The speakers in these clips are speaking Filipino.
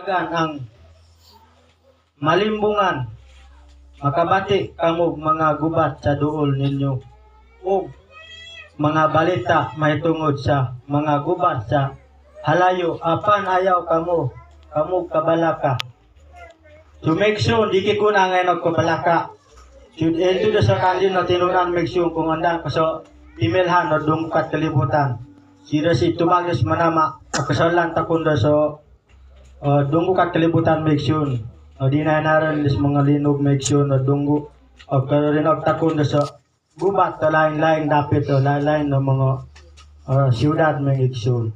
ang malimbungan, makabati kamo mga gubat sa duol ninyo, ug mga balita may tungod sa mga gubat sa halayo, apan ayaw kamo kabalaka. So make sure, di kikuna ngayon kabalaka. Should ento sa kandin na tinunan make sure kung andan ko sa emailhan o dungkat kalibutan. Sira si tumagis manama, kasalan takunda so dungkat kalibutan make sure. O di na naran is mga linog make sure na dunggo. O karoon og takunda sa gubat o lain-lain dapit o lain-lain ng mga siyudad may iksyon.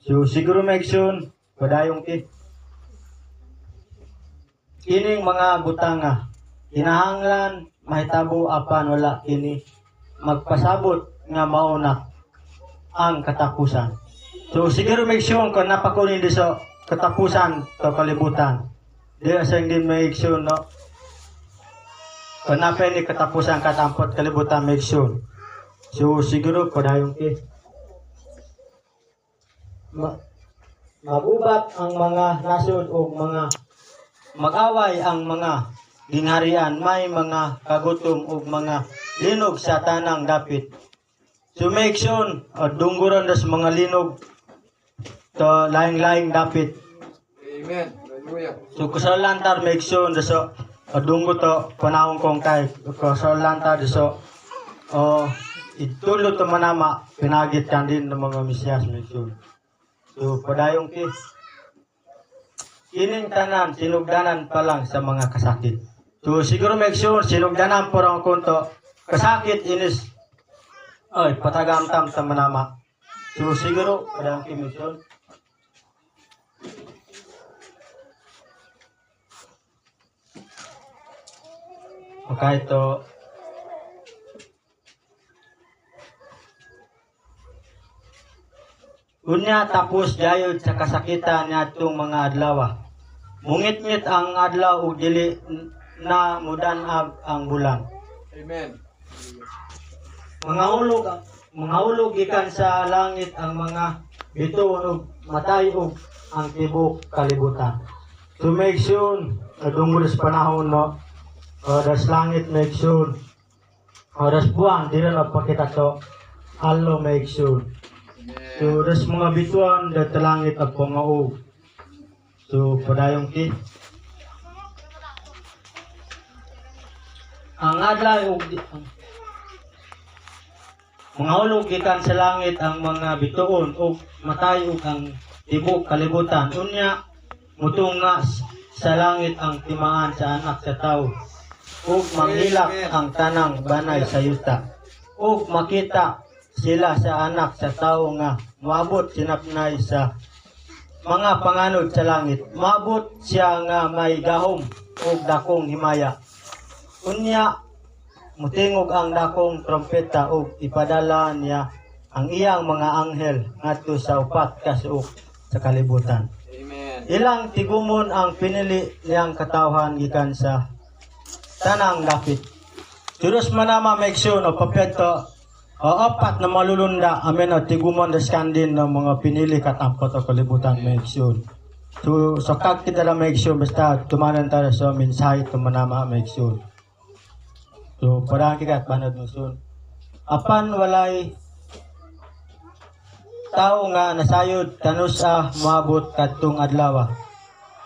So siguro may iksyon, padayong kining mga butanga, kinahanglan mahitabo apan wala kini magpasabot nga mauna ang katapusan. So siguro may iksyon kung napakunin di sa katapusan to kalibutan. Di asang din may iksyon, no? Kung napay ni katapusan katampot kalibutan may iksyon. So siguro padayong magubat ang mga nasod o mga mag-away ang mga gingharian, may mga kagutom o mga linog sa tanang dapit. So make sure dungguron sa mga linog to laing-laing dapit. Amen. Hallelujah. So kusalantar make sure so dunggo to panahon kong kay kusalantar so itulo to manama pinagit kan din ng mga misyas make sure. So padayong kining tanan sinugdanan pa lang sa mga kasakit. So siguro make sure sinugdanan po ang kunto kasakit inis patagamtam sa manama. So siguro padayong kimisyon. Okay, ito. Unya tapos dayod sa kasakitan niya itong mga adlaw. Mungit-ngit ang adlaw ug dili na mudanag ang bulan. Amen. Mga ulog gikan sa langit ang mga bituon ug matay ug ang tibok kalibutan. So make sure dunggo sa panahon no. Das langit make sure. Das buwan dili na pakita to. Allo make sure. So, das mga bituan, da talangit at pangaog. So, padayong ang adlaw mga ulog gikan sa langit ang mga bituon o matay ug ang tibok kalibutan. Unya, mutunga sa langit ang timaan sa anak sa tao. Ug manghilak ang tanang banay sa yuta. Ug makita sila sa anak sa tao nga moabot sinapnay sa mga panganod sa langit. Moabot siya nga may gahom ug dakong himaya. Unya mutingog ang dakong trompeta ug ipadala niya ang iyang mga anghel ngadto sa upat ka suok sa kalibutan. Amen. Ilang tigumon ang pinili niyang katawhan gikan sa tanang dapit. Turus manama make sure no papedto apat na malulunda amen at tigumon da skandin ng mga pinili katampot o kalibutan make sure. So kag kita na make sure basta tumanan tayo sa mensahe tumanama make sure. So parang kikat banad mo soon. Apan walay tao nga nasayod kanusa moabot kadtong adlaw.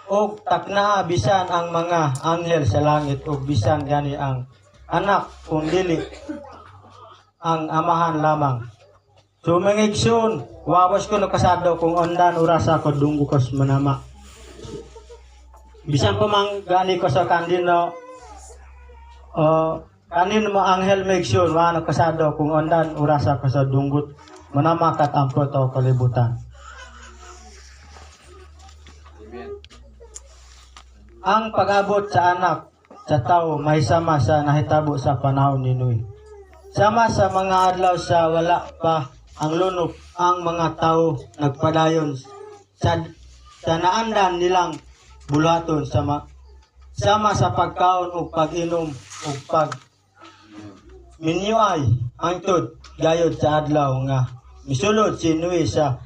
Og takna bisan ang mga anghel sa langit og bisan gani ang anak kung dili ang amahan lamang. So mga iksyon, wawas ko no kasado kung ondan urasa ko dunggo ko manama. Bisan pa mang gani ko sa kandino kanin mo anghel make sure wa no kasado kung ondan urasa ko sa dunggot manama kat ampot o kalibutan. Amen. Ang pag-abot sa anak sa tao may sama sa nahitabo sa panahon ni Noe. Sama sa mga adlaw sa wala pa ang lunok, ang mga tao nagpadayon sa naandan nilang bulaton sama sa pagkaon o pag-inom o pag minyuay angtod gayod sa adlaw nga misulod si Noe sa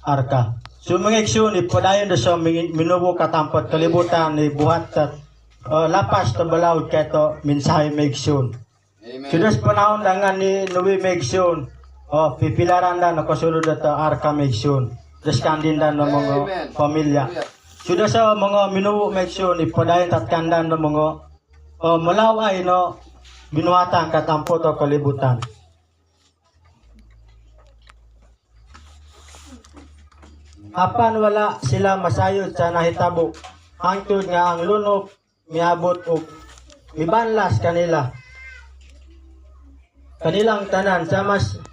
arka. So mga aksyon ipadayon da sa minubo katampot kalibutan ni buhat at lapas ta balawd kay to mensahe mga aksyon. Amen. Sudas panahon dangan ni Nuwi mga aksyon. Pipilaran da nakasulod at arka mga aksyon. Daskandin da ng mga Amen. pamilya. Sudah sa mga minubo mga aksyon ipadayon tatkandan ng mga malaway no binuhatan katampot o kalibutan. Apan wala sila masayod sa nahitabo. Hangtod nga ang lunop miabot og mibanlas kanila. Kanilang tanan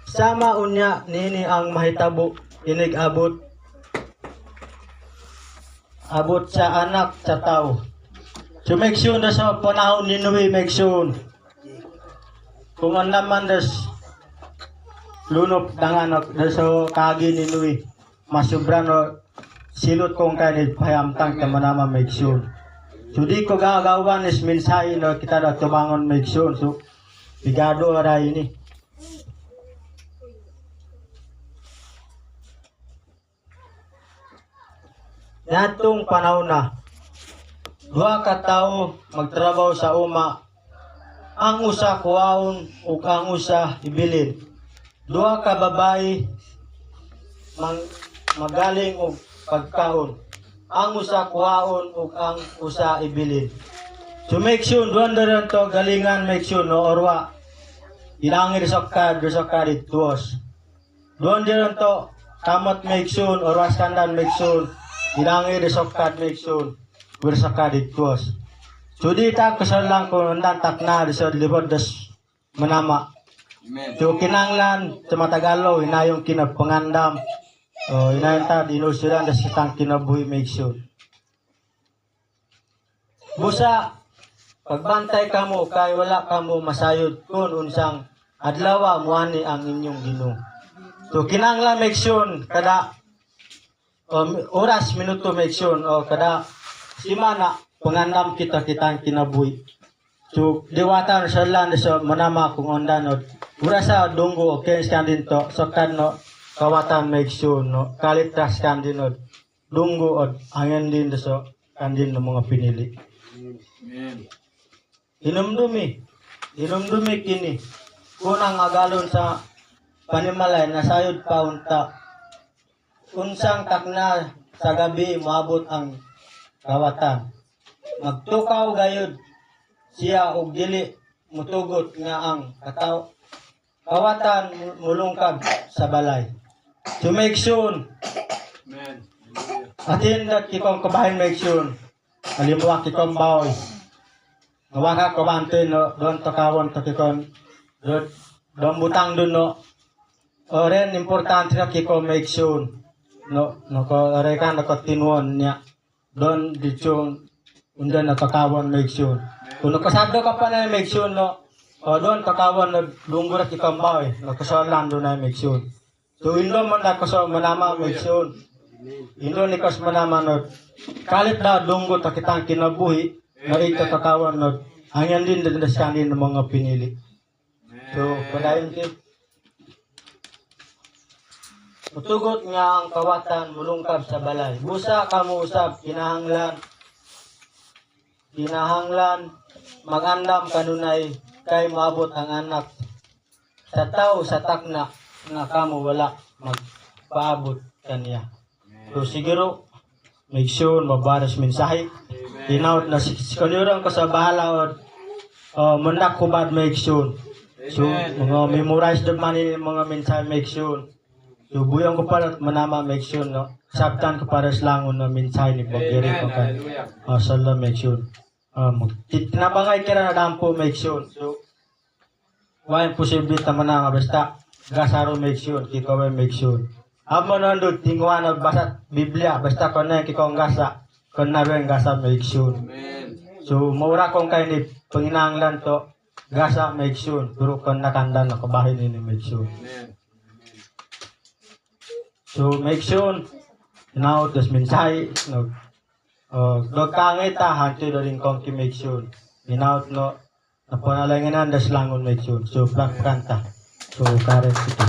sama unya nini ang mahitabo inig abot sa anak sa tao. So meksyon na sa panahon ni Noe meksyon. Kung ang naman das lunop dangan sa kagi ni Noe. Masubra no silot kong kanil payamtang tamanama meksyon. So di ko gagawan is mensahe no kita na tubangon meksyon. So bigado aray ini. Natong panahon na duha ka tawo magtrabaho sa uma. Ang usa kuwaon ug ang usa ibilin. Duha ka babae magaling og pagkaon. Ang usa kuhaon ug ang usa ibilin. So make sure duan daran to galingan make sure no orwa. Ilangir sokad tuos. Duan daran to kamot make sure orwa standan make sure. Ilangir sokad make sure bersakad tuos. So di ta kasalang ko nandan takna sa libod das manama. Amen. So kinanglan sa Matagalo inayong kinapangandam. Inayanta dinusulan da sitang kinabuhi meksyon. Busa pagbantay kamo kay wala kamo masayod kun unsang adlaw muani ang inyong Ginoo. So kinanglan meksyon kada oras minuto meksyon o kada simana pangandam kita kitang kinabuhi. So diwatan sa lan sa manama kung ondanod. Urasa dunggo okay skandin to sokad no kawatan meksyon no kalitras kandinod dunggo od angin din so kandin ng mga pinili. Amen. Hinumdumi kini kunang agalon sa panimalay na sayod pa unta unsang takna sa gabi maabot ang kawatan magtukaw gayud siya og dili mutugot nga ang kawatan mulungkab sa balay. So make sure Amen. atin dat kikong kabahin make sure alimuwak kikong baoy nawaka kabante no doon takawon to kikong doon butang doon no oren importante na kikong make sure no ko arekan na tinuon niya doon ditong undan nakakawon make sure kung nakasado ka pa na make sure no doon takawon na lunggo na kikong baoy nakasalan doon na make sure. So indo man na kaso manama meksyon. Indo ni kas manama no. Kalit na dunggo ta kitang kinabuhi na ito takawan no. Angyan din dadasyanin ng mga pinili. So padayon kit. Mutugot nga ang kawatan mulungkab sa balay. Busa kamo usab kinahanglan magandam kanunay kay maabot ang anak sa tao sa takna nga kamo wala magpaabot kaniya. So siguro make sure mabaras mensahe. Tinaot na kanurang ko sa bahala o mandak ko bad make sure. So mga memorize the money mga mensahe make sure. So buyang ko para manama make sure no. Sabtan ko para slangon na mensahe ni Bagiri ko kan. Sala make sure. Tinabangay kira na dampo make sure. So wain posible taman na basta gasaro make sure, kikaw ay make sure. Amo nandun, tingwa na basta Biblia, basta ko na kikaw ang gasa, ko na rin gasa make sure. Amen. So, maura kong kayo ni Panginanglan to, gasa make sure, pero kung nakanda na kabahin ni make sure. Amen. So, make sure, now, das mensahe, no, dagkangit hanti na rin kong ki make sure. Inaut no, napanalanginan das langon make sure. So, plak kanta. So, current ito.